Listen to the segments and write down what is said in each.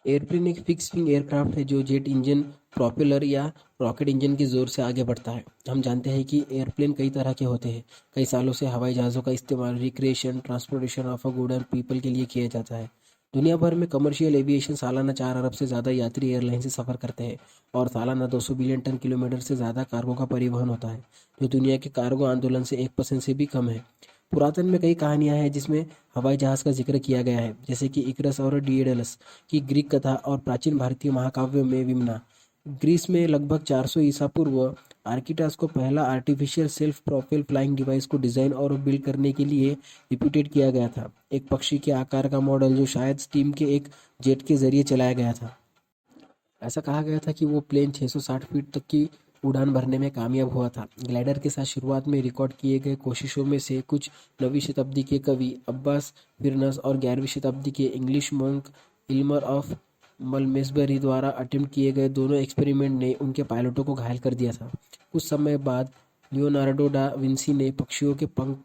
Airplane एक fix wing aircraft है जो जेट इंजन, प्रोपेलर या रॉकेट इंजन के जोर से आगे बढ़ता है। हम जानते हैं कि एयरप्लेन कई तरह के होते हैं। कई सालों से हवाई जहाज़ों का इस्तेमाल recreation, transportation of a good and people के लिए किया जाता है। दुनिया भर में कमर्शियल एविएशन सालाना 4 अरब से ज़्यादा यात्री एयरलाइन से सफ़र करते हैं और सालाना 200 बिलियन टन किलोमीटर से ज़्यादा कार्गो का परिवहन होता है, जो दुनिया के कार्गो आंदोलन से 1% से भी कम है। पुरातन में कई कहानियां हैं जिसमें हवाई जहाज का जिक्र किया गया है, जैसे कि इकरस और डिएडलस की ग्रीक कथा और प्राचीन भारतीय महाकाव्यों में विमना। ग्रीस में लगभग 400 ईसा पूर्व आर्किटास को पहला artificial self propel flying device को डिज़ाइन और बिल्ड करने के लिए रिप्यूटेड किया गया था। एक पक्षी के आकार का मॉडल जो शायद स्टीम के एक जेट के जरिए चलाया गया था। ऐसा कहा गया था कि वो प्लेन 660 फीट तक की उड़ान भरने में कामयाब हुआ था। ग्लाइडर के साथ शुरुआत में रिकॉर्ड किए गए कोशिशों में से कुछ 9वीं शताब्दी के कवि अब्बास फिरनस और 11वीं शताब्दी के इंग्लिश मॉन्क इल्मर ऑफ मलमेसबरी द्वारा अटेम्प्ट किए गए दोनों एक्सपेरिमेंट ने उनके पायलटों को घायल कर दिया था। कुछ समय बाद लियोनार्डो डा विंसी ने पक्षियों के पंख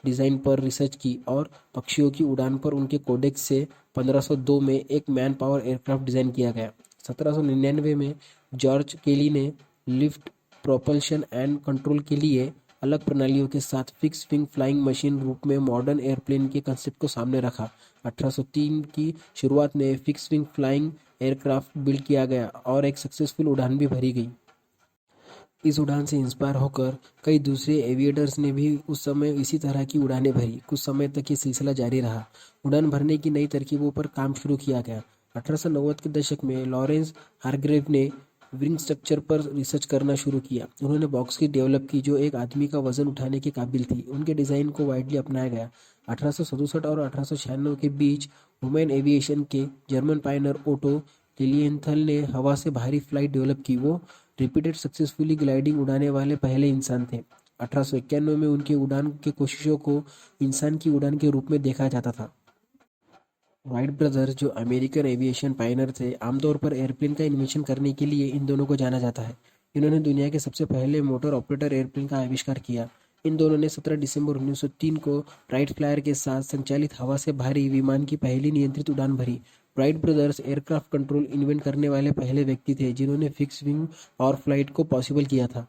डिज़ाइन पर रिसर्च की और पक्षियों की उड़ान पर उनके कोडेक्स से 1502 में एक मैन पावर एयरक्राफ्ट डिज़ाइन किया गया। 1799 में जॉर्ज केली ने लिफ्ट, प्रोपल्शन एंड कंट्रोल के लिए अलग प्रणालियों के साथ फिक्स विंग फ्लाइंग मशीन रूप में मॉडर्न एयरप्लेन के कंसेप्ट को सामने रखा। 1803 की शुरुआत में fix wing flying aircraft build किया गया और एक सक्सेसफुल उड़ान भी भरी गई। इस उड़ान से इंस्पायर होकर कई दूसरे एविएटर्स ने भी उस समय इसी तरह की उड़ानें भरी। कुछ समय तक ये सिलसिला जारी रहा। उड़ान भरने की नई तरकीबों पर काम शुरू किया गया। 1890 के दशक में लॉरेंस हारग्रेव ने विंग स्ट्रक्चर पर रिसर्च करना शुरू किया। उन्होंने बॉक्स की डेवलप की जो एक आदमी का वजन उठाने के काबिल थी। उनके डिज़ाइन को वाइडली अपनाया गया। 1867 और 1896 के बीच वुमेन एविएशन के जर्मन पायनर ओटो लिलियनथल ने हवा से भारी फ्लाइट डेवलप की। वो रिपीटेड सक्सेसफुली ग्लाइडिंग उड़ाने वाले पहले इंसान थे। 1891 में उनके उड़ान के कोशिशों को इंसान की उड़ान के रूप में देखा जाता था। राइट ब्रदर्स, जो अमेरिकन एविएशन पायनर थे, आमतौर पर एयरप्लेन का इन्वेंशन करने के लिए इन दोनों को जाना जाता है। इन्होंने दुनिया के सबसे पहले मोटर ऑपरेटर एयरप्लेन का आविष्कार किया। इन दोनों ने 17 दिसंबर 1903 को राइट फ्लायर के साथ संचालित हवा से भारी विमान की पहली नियंत्रित उड़ान भरी। Wright brothers aircraft control invent करने वाले पहले व्यक्ति थे जिन्होंने फिक्स विंग और फ्लाइट को पॉसिबल किया था।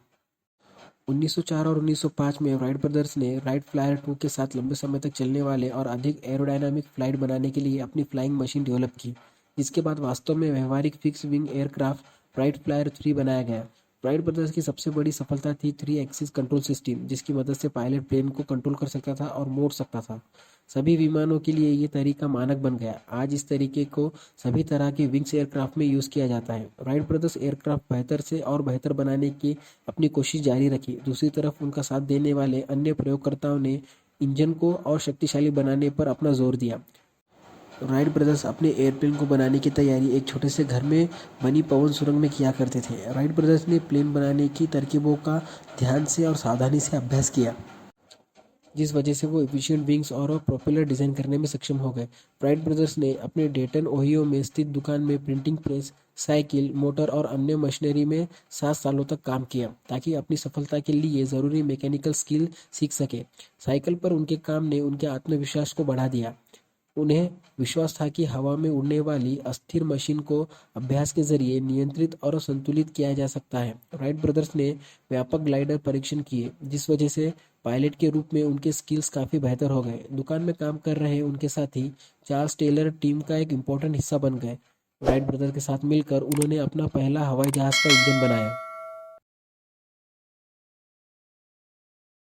1904 और 1905 में राइट ब्रदर्स ने राइट फ्लायर 2 के साथ लंबे समय तक चलने वाले और अधिक एरोडायनामिक फ्लाइट बनाने के लिए अपनी फ्लाइंग मशीन डेवलप की, जिसके बाद वास्तव में व्यवहारिक fix wing aircraft right flyer 3 बनाया गया। राइट ब्रदर्स की सबसे बड़ी सफलता थी 3 एक्सिस कंट्रोल सिस्टम, जिसकी मदद से पायलट प्लेन को कंट्रोल कर सकता था और मोड़ सकता था। सभी विमानों के लिए ये तरीका मानक बन गया। आज इस तरीके को सभी तरह के विंग्स एयरक्राफ्ट में यूज़ किया जाता है। राइट ब्रदर्स एयरक्राफ्ट बेहतर से और बेहतर बनाने की अपनी कोशिश जारी रखी। दूसरी तरफ उनका साथ देने वाले अन्य प्रयोगकर्ताओं ने इंजन को और शक्तिशाली बनाने पर अपना जोर दिया। राइट ब्रदर्स अपने एयरप्लेन को बनाने की तैयारी एक छोटे से घर में बनी पवन सुरंग में किया करते थे। राइट ब्रदर्स ने प्लेन बनाने की तरकीबों का ध्यान से और सावधानी से अभ्यास किया, जिस वजह से वो एफिशिएंट विंग्स और प्रोपेलर डिज़ाइन करने में सक्षम हो गए। राइट ब्रदर्स ने अपने डेटन ओहियो में स्थित दुकान में प्रिंटिंग प्रेस, साइकिल, मोटर और अन्य मशीनरी में 7 सालों तक काम किया ताकि अपनी सफलता के लिए ज़रूरी मैकेनिकल स्किल सीख सके। साइकिल पर उनके काम ने उनके आत्मविश्वास को बढ़ा दिया। उन्हें विश्वास था कि हवा में उड़ने वाली अस्थिर मशीन को अभ्यास के जरिए नियंत्रित और संतुलित किया जा सकता है। राइट ब्रदर्स ने व्यापक ग्लाइडर परीक्षण किए, जिस वजह से पायलट के रूप में उनके स्किल्स काफ़ी बेहतर हो गए। दुकान में काम कर रहे उनके साथी चार्ल्स टेलर टीम का एक इम्पोर्टेंट हिस्सा बन गए। राइट ब्रदर्स के साथ मिलकर उन्होंने अपना पहला हवाई जहाज़ का इंजन बनाया।